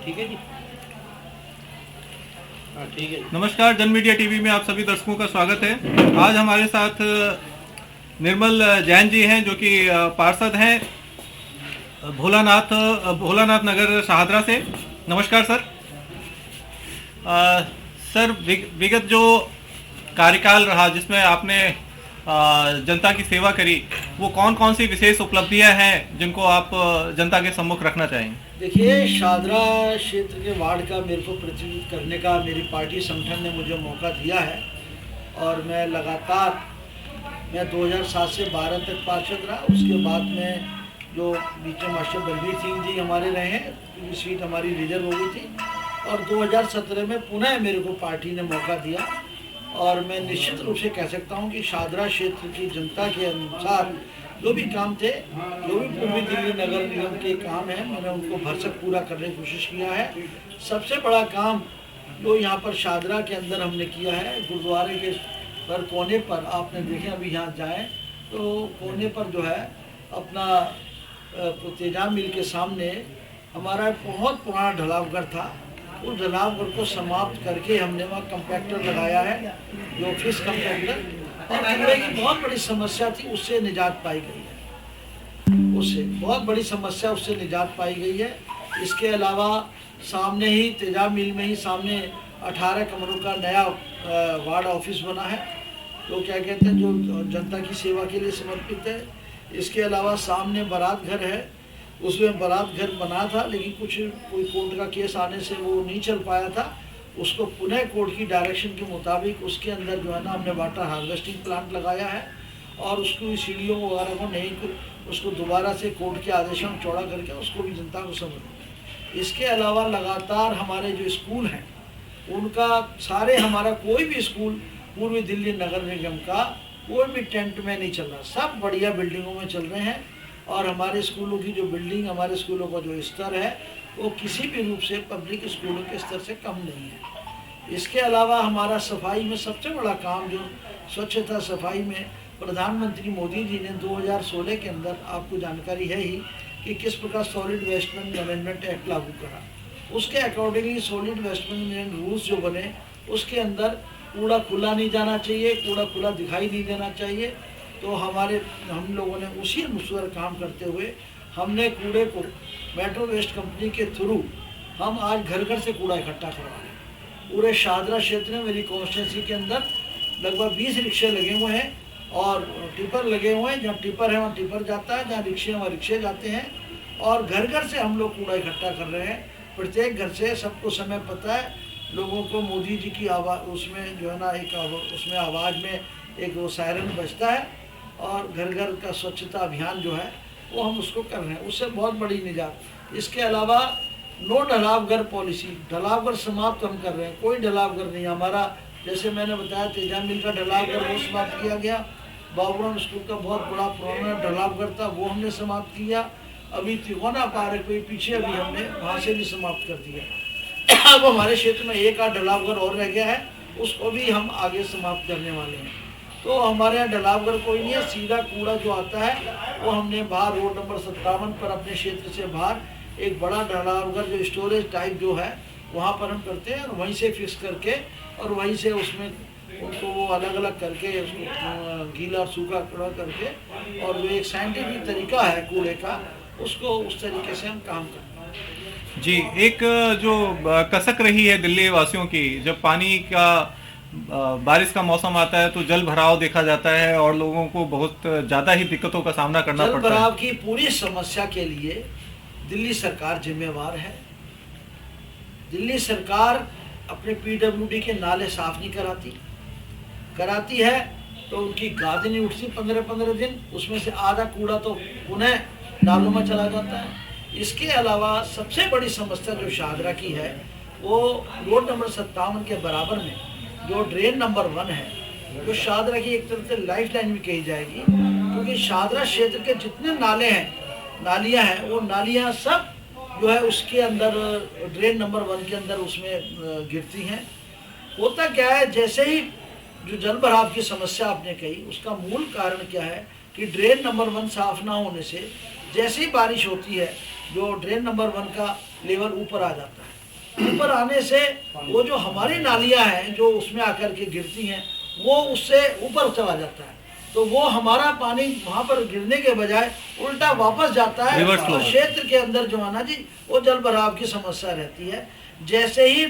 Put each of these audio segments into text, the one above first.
ठीक है जी। हाँ ठीक है। नमस्कार, जन मीडिया टीवी में आप सभी दर्शकों का स्वागत है। आज हमारे साथ निर्मल जैन जी हैं, जो कि पार्षद हैं भोलानाथ नगर शाहदरा से। नमस्कार सर। सर, विगत जो कार्यकाल रहा जिसमें आपने जनता की सेवा करी, वो कौन कौन सी विशेष उपलब्धियां हैं जिनको आप जनता के सम्मुख रखना चाहेंगे? देखिए, शाहदरा क्षेत्र के वार्ड का मेरे को प्रतिनिधित्व करने का मेरी पार्टी संगठन ने मुझे मौका दिया है और मैं लगातार 2007 से 12 तक पार्षद रहा। उसके बाद में जो बीच में मास्टर बलबीर सिंह जी हमारे रहे हैं, क्योंकि सीट हमारी रिजर्व हो गई थी, और 2017 में पुनः मेरे को पार्टी ने मौका दिया। और मैं निश्चित रूप से कह सकता हूं कि शाहदरा क्षेत्र की जनता के अनुसार जो भी काम थे, जो भी पूर्वी दिल्ली नगर निगम के काम हैं, मैंने उनको भरसक पूरा करने की कोशिश किया है। सबसे बड़ा काम जो यहाँ पर शाहदरा के अंदर हमने किया है, गुरुद्वारे के पर कोने पर आपने देखे, अभी यहाँ जाएं तो कोने पर जो है अपना तेजाब मिल के सामने हमारा बहुत पुराना ढलावघर था। उस ढलावघर को समाप्त करके हमने वहाँ कंपैक्टर लगाया है, जो फिश कंपैक्टर, और कूड़े की बहुत बड़ी समस्या थी, उससे निजात पाई गई है। उससे बहुत बड़ी समस्या उससे निजात पाई गई है। इसके अलावा सामने ही तेजाब मिल में ही सामने 18 कमरों का नया वार्ड ऑफिस बना है, जो क्या कहते हैं, जो जनता की सेवा के लिए समर्पित है। इसके अलावा सामने बारात घर है, उसमें बारात घर बना था, लेकिन कोई कोर्ट का केस आने से वो नहीं चल पाया था। उसको पुनः कोर्ट की डायरेक्शन के मुताबिक उसके अंदर जो है ना, हमने वाटर हार्वेस्टिंग प्लांट लगाया है और उसको सीढ़ियों वगैरह को नहीं, उसको दोबारा से कोर्ट के आदेशों में चौड़ा करके उसको भी जनता को समझ। इसके अलावा लगातार हमारे जो स्कूल हैं उनका सारे, हमारा कोई भी स्कूल पूर्वी दिल्ली नगर निगम का कोई भी टेंट में नहीं चल रहा, सब बढ़िया बिल्डिंगों में चल रहे हैं। और हमारे स्कूलों की जो बिल्डिंग, हमारे स्कूलों का जो स्तर है, वो किसी भी रूप से पब्लिक स्कूलों के स्तर से कम नहीं है। इसके अलावा हमारा सफाई में सबसे बड़ा काम, जो स्वच्छता सफाई में प्रधानमंत्री मोदी जी ने 2016 के अंदर, आपको जानकारी है ही कि किस प्रकार सॉलिड वेस्ट मैनेजमेंट एक्ट लागू करा। उसके accordingly solid waste management rules जो बने, उसके अंदर कूड़ा खुला नहीं जाना चाहिए, कूड़ा खुला दिखाई नहीं देना चाहिए। तो हम लोगों ने उसी अनुसार काम करते हुए हमने कूड़े को मेट्रो वेस्ट कंपनी के थ्रू हम आज घर घर से कूड़ा इकट्ठा करवा रहे हैं। पूरे शाहदरा क्षेत्र में मेरी कॉन्स्टिट्यूंसी के अंदर लगभग 20 रिक्शे लगे हुए हैं और टिपर लगे हुए हैं। जहाँ टिपर है वहाँ टिपर जाता है, जहाँ रिक्शे वहाँ रिक्शे जाते हैं, और घर घर से हम लोग कूड़ा इकट्ठा कर रहे हैं। प्रत्येक घर से, सबको समय पता है, लोगों को मोदी जी की आवाज़, उसमें जो है ना, उसमें आवाज़ में एक वो सायरन बजता है, और घर घर का स्वच्छता अभियान जो है वो हम उसको कर रहे हैं, उससे बहुत बड़ी निजात। इसके अलावा नो ढलावघर पॉलिसी, ढलावघर समाप्त हम कर रहे हैं, कोई ढलावघर नहीं हमारा। जैसे मैंने बताया, तेजाब मिल का ढलावघर वो समाप्त किया गया, बाबूराम स्कूल का बहुत बड़ा पुराना ढलावघर था, वो हमने समाप्त किया। अभी तिकोना पार्क के पीछे अभी हमने वहाँ से भी समाप्त कर दिया। अब हमारे क्षेत्र में एक आध ढलावघर और रह गया है, उसको भी हम आगे समाप्त करने वाले हैं। तो हमारे यहाँ ढलावघर कोई नहीं है, सीधा कूड़ा जो आता है वो हमने बाहर रोड नंबर 57 पर अपने क्षेत्र से बाहर एक बड़ा ढलावघर जो स्टोरेज टाइप जो है वहाँ पर हम करते हैं, और वहीं से फिक्स करके और वहीं से उसमें उनको वो अलग अलग करके उसको गीला और सूखा कूड़ा करके, और जो एक साइंटिफिक तरीका है कूड़े का, उसको उस तरीके से हम काम करते हैं। जी, एक जो कसक रही है दिल्ली वासियों की, जब पानी का बारिश का मौसम आता है तो जल भराव देखा जाता है और लोगों को बहुत ज़्यादा ही दिक्कतों का सामना करना पड़ता है। जल भराव की पूरी समस्या के लिए दिल्ली सरकार जिम्मेवार है। दिल्ली सरकार अपने पीडब्ल्यूडी के नाले साफ नहीं कराती है तो उनकी गाद नहीं उठती 15-15 दिन, उसमें से आधा कूड़ा तो पुनः नालों में चला जाता है। इसके अलावा सबसे बड़ी समस्या जो शाहदरा की है, वो रोड नंबर 57 के बराबर में जो ड्रेन नंबर 1 है, जो शाहदरा की एक तरह से लाइफ लाइन भी कही जाएगी, क्योंकि शाहदरा क्षेत्र के जितने नाले हैं, नालियां हैं, वो नालियां सब जो है उसके अंदर ड्रेन नंबर 1 के अंदर उसमें गिरती हैं। होता क्या है, जैसे ही जो जल भराव की समस्या आपने कही, उसका मूल कारण क्या है कि ड्रेन नंबर 1 साफ ना होने से जैसे ही बारिश होती है, जो ड्रेन नंबर 1 का लेवल ऊपर आ जाता है। ऊपर आने से वो जो हमारी नालियाँ हैं जो उसमें आकर के गिरती हैं वो उससे ऊपर चला जाता है, तो वो हमारा पानी वहाँ पर गिरने के बजाय उल्टा वापस जाता है और क्षेत्र के अंदर जो है ना जी वो जल भराव की समस्या रहती है। जैसे ही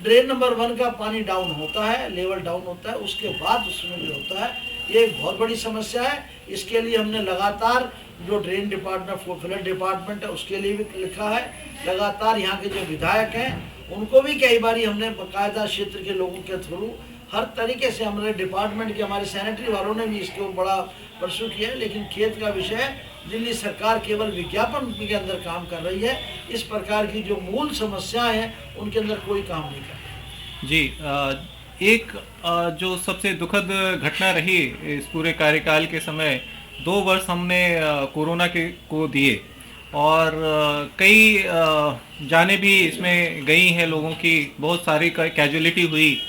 ड्रेन नंबर 1 का पानी डाउन होता है, लेवल डाउन होता है, उसके बाद उसमें जो होता है ये एक बहुत बड़ी समस्या है। इसके लिए हमने लगातार जो ड्रेन डिपार्टमेंट, फ्लड डिपार्टमेंट है उसके लिए भी लिखा है, लगातार यहाँ के जो विधायक हैं उनको भी कई बार हमने बाकायदा क्षेत्र के लोगों के थ्रू हर तरीके से हमारे डिपार्टमेंट के, हमारे सैनिटरी वालों ने भी इसको बड़ा परसू किया है। लेकिन खेत का विषय दिल्ली सरकार केवल विज्ञापन के अंदर काम कर रही है, इस प्रकार की जो मूल समस्याएं हैं उनके अंदर कोई काम नहीं कर रही। जी, एक जो सबसे दुखद घटना रही इस पूरे कार्यकाल के समय, 2 वर्ष हमने कोरोना के को दिए और कई जानें भी इसमें गई हैं लोगों की, बहुत सारी कैजुअलिटी हुई।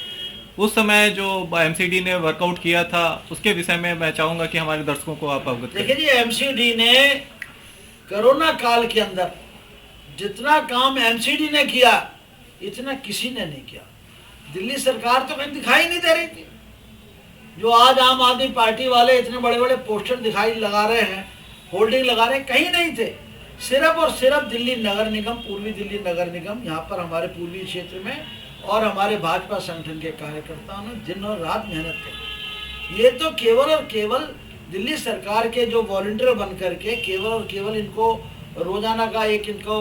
उस समय जो एमसीडी ने वर्कआउट किया था उसके विषय में मैं चाहूंगा कि हमारे दर्शकों को आप अवगत करें। देखिए जी, एमसीडी ने कोरोना काल के अंदर जितना काम एमसीडी ने किया इतना किसी ने नहीं किया। दिल्ली सरकार तो कहीं दिखाई नहीं दे रही थी। जो आज आम आदमी पार्टी वाले इतने बड़े बड़े पोस्टर दिखाई लगा रहे हैं, होल्डिंग लगा रहे हैं, कहीं नहीं थे। सिर्फ और सिर्फ दिल्ली नगर निगम, पूर्वी दिल्ली नगर निगम, यहाँ पर हमारे पूर्वी क्षेत्र में और हमारे भाजपा संगठन के कार्यकर्ताओं ने दिन और रात मेहनत की। ये तो केवल और केवल दिल्ली सरकार के जो वॉलंटियर बन करके केवल और केवल इनको रोजाना का एक इनको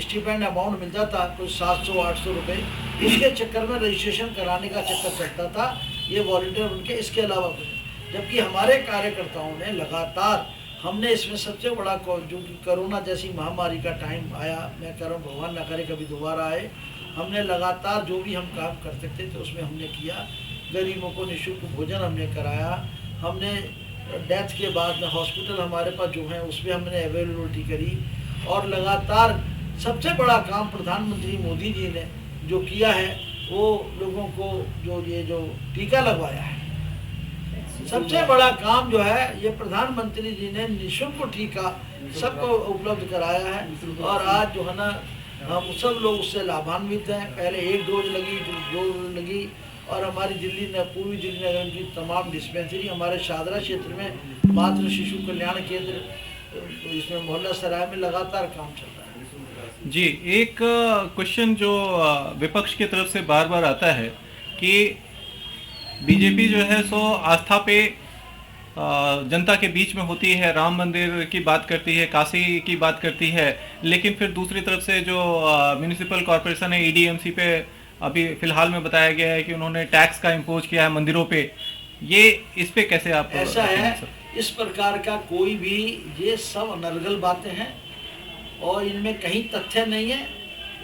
स्टिपेंड अमाउंट मिलता था, कुछ 700-800 रुपये, इसके चक्कर में रजिस्ट्रेशन कराने का चक्कर चलता था ये वॉलंटियर बन के। इसके अलावा कुछ, जबकि हमारे कार्यकर्ताओं ने लगातार, हमने इसमें सबसे बड़ा जो कि कोरोना जैसी महामारी का टाइम आया, मैं कह रहा हूँ भगवान न करे कभी दोबारा आए, हमने लगातार जो भी हम काम कर सकते थे उसमें हमने किया। गरीबों को निःशुल्क भोजन हमने कराया, हमने डेथ के बाद में हॉस्पिटल हमारे पास जो हैं उसमें हमने अवेलेबिलिटी करी, और लगातार सबसे बड़ा काम प्रधानमंत्री मोदी जी ने जो किया है वो लोगों को जो टीका लगवाया है, सबसे बड़ा काम जो है ये प्रधानमंत्री जी ने निःशुल्क टीका सबको उपलब्ध कराया है। और आज जो है ना हम सब लोग उससे लाभान्वित हैं। पहले 1 डोज लगी, 2 डोज लगी, और हमारी पूर्वी दिल्ली नगर की तमाम डिस्पेंसरी, हमारे शादरा क्षेत्र में मातृ शिशु कल्याण केंद्र, इसमें मोहल्ला सराय में लगातार काम चल रहा है। जी, एक क्वेश्चन जो विपक्ष की तरफ से बार बार आता है कि बीजेपी जो है सो आस्था पे जनता के बीच में होती है, राम मंदिर की बात करती है, काशी की बात करती है, लेकिन फिर दूसरी तरफ से जो म्यूनिसिपल कॉरपोरेशन है ईडीएमसी पे अभी फिलहाल में बताया गया है कि उन्होंने टैक्स का इम्पोज किया है मंदिरों पे। ये इस पे कैसे आप ऐसा है, इस प्रकार का कोई भी, ये सब अनर्गल बातें हैं और इनमें कहीं तथ्य नहीं है।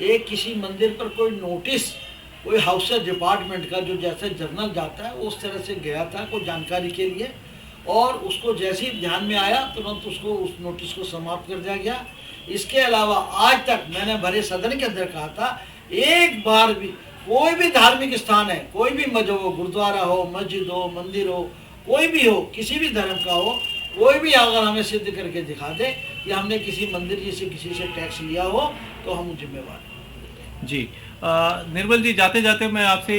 एक किसी मंदिर पर कोई नोटिस, कोई हाउस डिपार्टमेंट का जो जैसे जर्नल जाता है उस तरह से गया था कोई जानकारी के लिए, और उसको जैसे ही ध्यान में आया तुरंत उसको उस नोटिस को समाप्त कर दिया गया। इसके अलावा आज तक मैंने भरे सदन के अंदर कहा था, एक बार भी कोई भी धार्मिक स्थान है, कोई भी मस्जिद हो, गुरुद्वारा हो, मस्जिद हो, मंदिर हो, कोई भी हो, किसी भी धर्म का हो, कोई भी अगर हमें सिद्ध करके दिखा दे कि हमने किसी मंदिर जी से किसी से टैक्स लिया हो तो हम जिम्मेवार हैं। जी, निर्मल जी, जाते जाते मैं आपसे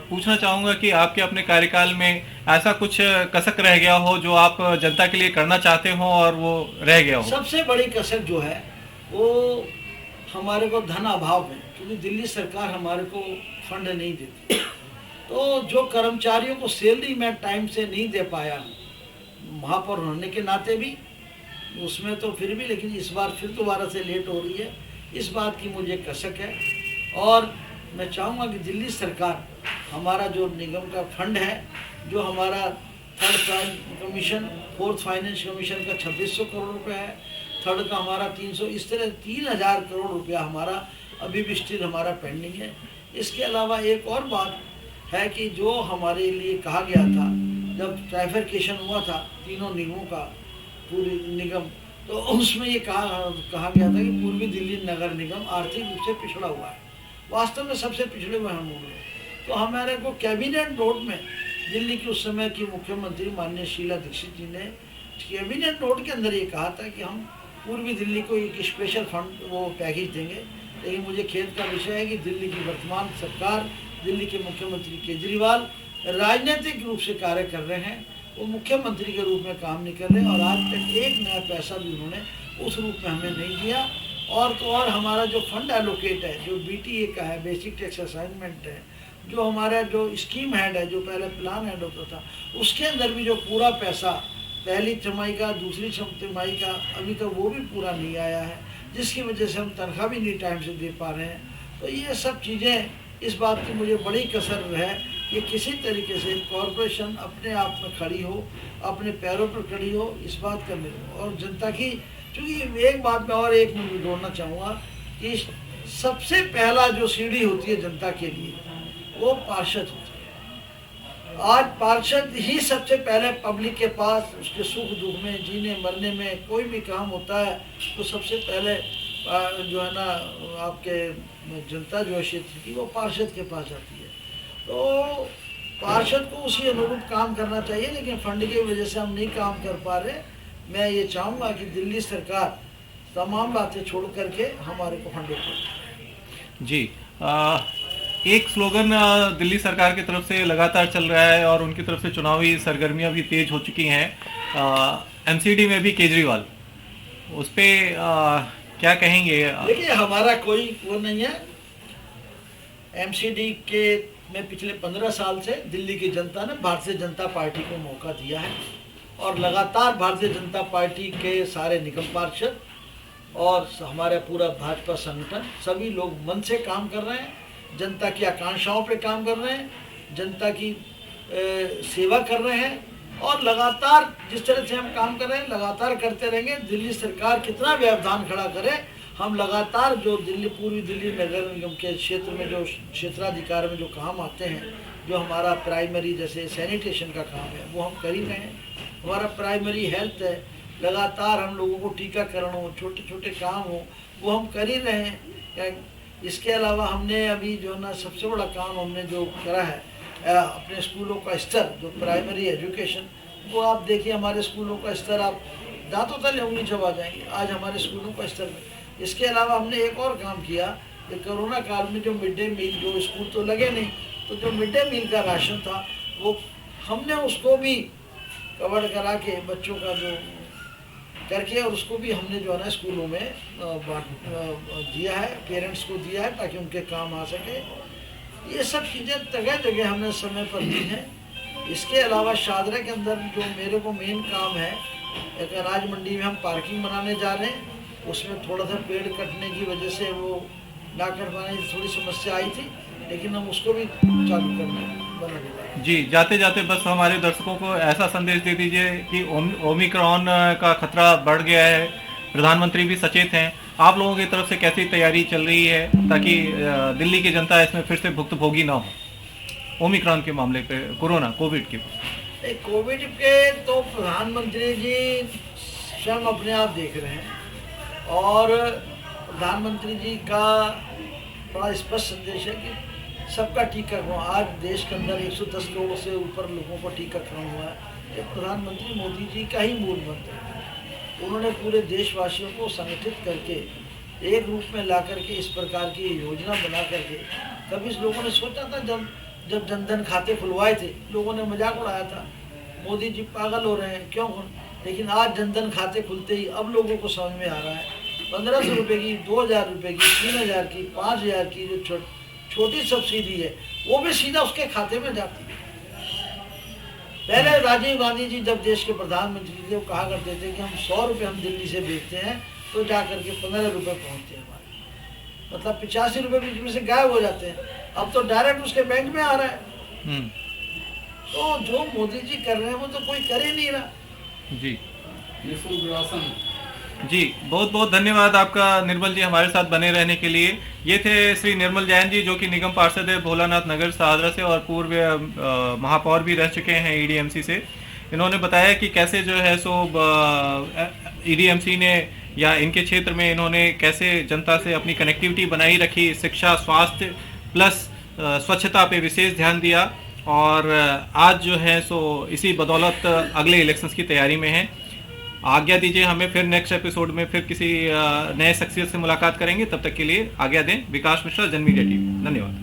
पूछना चाहूँगा कि आपके अपने कार्यकाल में ऐसा कुछ कसक रह गया हो जो आप जनता के लिए करना चाहते हो और वो रह गया हो? सबसे बड़ी कसक जो है वो हमारे को धन अभाव में, क्योंकि दिल्ली सरकार हमारे को फंड नहीं देती, तो जो कर्मचारियों को सैलरी मैं टाइम से नहीं दे पाया, महापौर होने के नाते भी उसमें तो फिर भी, लेकिन इस बार फिर दोबारा से लेट हो रही है, इस बात की मुझे कसक है। और मैं चाहूँगा कि दिल्ली सरकार हमारा जो निगम का फंड है, जो हमारा 3rd commission, 4th finance commission का 2600 करोड़ रुपए है, 3rd का हमारा 300, इस तरह 3000 करोड़ रुपया हमारा अभी भी स्टिल हमारा पेंडिंग है। इसके अलावा एक और बात है कि जो हमारे लिए कहा गया था जब ट्राइफरकेशन हुआ था तीनों निगमों का, पूरी निगम, तो उसमें ये कहा गया था कि पूर्वी दिल्ली नगर निगम आर्थिक रूप से पिछड़ा हुआ है। वास्तव में सबसे पिछड़े हुए हम लोग। तो हमारे को कैबिनेट नोट में दिल्ली की उस समय की मुख्यमंत्री माननीय शीला दीक्षित जी ने कैबिनेट नोट के अंदर ये कहा था कि हम पूर्वी दिल्ली को एक स्पेशल फंड वो पैकेज देंगे। लेकिन मुझे खेद का विषय है कि दिल्ली की वर्तमान सरकार, दिल्ली के मुख्यमंत्री केजरीवाल राजनीतिक रूप से कार्य कर रहे हैं, वो मुख्यमंत्री के रूप में काम नहीं कर रहे और आज तक एक नया पैसा भी उन्होंने उस रूप में हमें नहीं दिया। और तो और हमारा जो फंड एलोकेट है, जो BTA का है, बेसिक टैक्स असाइनमेंट है, जो हमारा जो स्कीम हेड है, जो पहले प्लान हेड होता था, उसके अंदर भी जो पूरा पैसा पहली तिमाही का, दूसरी तिमाही का अभी तक वो भी पूरा नहीं आया है, जिसकी वजह से हम तनख्वाह भी नहीं टाइम से दे पा रहे हैं। तो ये सब चीज़ें, इस बात की मुझे बड़ी कसर है कि किसी तरीके से कॉरपोरेशन अपने आप में खड़ी हो, अपने पैरों पर खड़ी हो, इस बात का मेरे और जनता की। क्योंकि एक बात मैं और एक मिनट जोड़ना चाहूँगा कि सबसे पहला जो सीढ़ी होती है जनता के लिए, वो पार्षद होती है। आज पार्षद ही सबसे पहले पब्लिक के पास उसके सुख दुख में, जीने मरने में कोई भी काम होता है तो सबसे पहले जो है ना आपके जनता जो है क्षेत्र की, वो पार्षद के पास जाती है। तो पार्षद को उसी अनुरूप काम करना चाहिए, लेकिन फंड की वजह से हम नहीं काम कर पा रहे। मैं ये चाहूँगा कि दिल्ली सरकार तमाम बातें छोड़ करके हमारे को फंड करे। जी, एक स्लोगन दिल्ली सरकार की तरफ से लगातार चल रहा है और उनकी तरफ से चुनावी सरगर्मियां भी तेज हो चुकी हैं। MCD में भी केजरीवाल, उस पर क्या कहेंगे? देखिए, हमारा कोई वो नहीं है। MCD के में पिछले 15 साल से दिल्ली की जनता ने भारतीय जनता पार्टी को मौका दिया है और लगातार भारतीय जनता पार्टी के सारे निगम पार्षद और हमारा पूरा भाजपा संगठन सभी लोग मन से काम कर रहे हैं, जनता की आकांक्षाओं पे काम कर रहे हैं, जनता की सेवा कर रहे हैं और लगातार जिस तरह से हम काम कर रहे हैं लगातार करते रहेंगे। दिल्ली सरकार कितना व्यवधान खड़ा करे, हम लगातार जो दिल्ली पूर्वी दिल्ली नगर निगम के क्षेत्र में जो क्षेत्राधिकार में जो काम आते हैं, जो हमारा प्राइमरी जैसे सैनिटेशन का काम है वो हम कर ही रहे हैं। हमारा प्राइमरी हेल्थ है, लगातार हम लोगों को टीकाकरण हो, छोटे छोटे काम हो, वो हम कर ही रहे हैं। इसके अलावा हमने अभी जो ना सबसे बड़ा काम हमने जो करा है अपने स्कूलों का स्तर, जो प्राइमरी एजुकेशन, वो आप देखिए हमारे स्कूलों का स्तर, आप दांतों तले उंगली चबा जाएंगे आज हमारे स्कूलों का स्तर में। इसके अलावा हमने एक और काम किया कि कोरोना काल में जो मिड डे मील, जो स्कूल तो लगे नहीं, तो जो मिड डे मील का राशन था वो हमने उसको भी कवर करा के बच्चों का जो करके और उसको भी हमने जो है ना स्कूलों में दिया है, पेरेंट्स को दिया है ताकि उनके काम आ सके। ये सब चीज़ें जगह जगह हमने समय पर दी हैं। इसके अलावा शादरा के अंदर जो मेरे को मेन काम है, एक अनाज मंडी में हम पार्किंग बनाने जा रहे हैं, उसमें थोड़ा सा पेड़ कटने की वजह से वो ना कर पाने की थोड़ी समस्या आई थी, लेकिन हम उसको भी चालू करने जी। जाते जाते बस हमारे दर्शकों को ऐसा संदेश दे दीजिए कि ओमिक्रॉन का खतरा बढ़ गया है, प्रधानमंत्री भी सचेत हैं, आप लोगों की तरफ से कैसी तैयारी चल रही है ताकि दिल्ली की जनता इसमें फिर से भुक्तभोगी ना हो ओमिक्रॉन के मामले पे, कोविड के? कोविड के तो प्रधानमंत्री जी स्वयं अपने आप देख रहे हैं और प्रधानमंत्री जी का बड़ा स्पष्ट संदेश है कि सबका टीकाकरण हुआ। आज देश के अंदर 110 करोड़ से ऊपर लोगों का टीकाकरण हुआ है। ये प्रधानमंत्री मोदी जी का ही मूल मंत्र है। उन्होंने पूरे देशवासियों को संगठित करके एक रूप में ला करके इस प्रकार की योजना बना करके, कभी लोगों ने सोचा था जब जनधन खाते खुलवाए थे, लोगों ने मजाक उड़ाया था मोदी जी पागल हो रहे हैं क्यों, लेकिन आज जनधन खाते खुलते ही अब लोगों को समझ में आ रहा है 1500 रुपये की, 2000 रुपये की, 3000 की, 5000 की जो छोटी सब्सिडी है वो भी सीधा उसके खाते में जाती है। पहले राजीव गांधी जी जब देश के प्रधानमंत्री थे वो कहा करते थे कि हम 100 रुपये हम दिल्ली से भेजते हैं तो जा करके 15 रुपये पहुँचते हैं हमारे, मतलब 85 रुपये बीच में से गायब हो जाते हैं। अब तो डायरेक्ट उसके बैंक में आ रहा है। तो जो मोदी जी कर रहे हैं वो तो कोई कर ही नहीं रहा। जी जी, बहुत बहुत धन्यवाद आपका निर्मल जी हमारे साथ बने रहने के लिए। ये थे श्री निर्मल जैन जी जो कि निगम पार्षद है भोलानाथ नगर शाहदरा से और पूर्व महापौर भी रह चुके हैं EDMC से। इन्होंने बताया कि कैसे जो है सो EDMC ने या इनके क्षेत्र में इन्होंने कैसे जनता से अपनी कनेक्टिविटी बनाई रखी, शिक्षा, स्वास्थ्य प्लस स्वच्छता पे विशेष ध्यान दिया और आज जो है सो इसी बदौलत अगले इलेक्शंस की तैयारी में है। आज्ञा दीजिए हमें, फिर नेक्स्ट एपिसोड में फिर किसी नए शख्सियत से मुलाकात करेंगे। तब तक के लिए आज्ञा दें। विकास मिश्रा, जन मीडिया टीवी। धन्यवाद।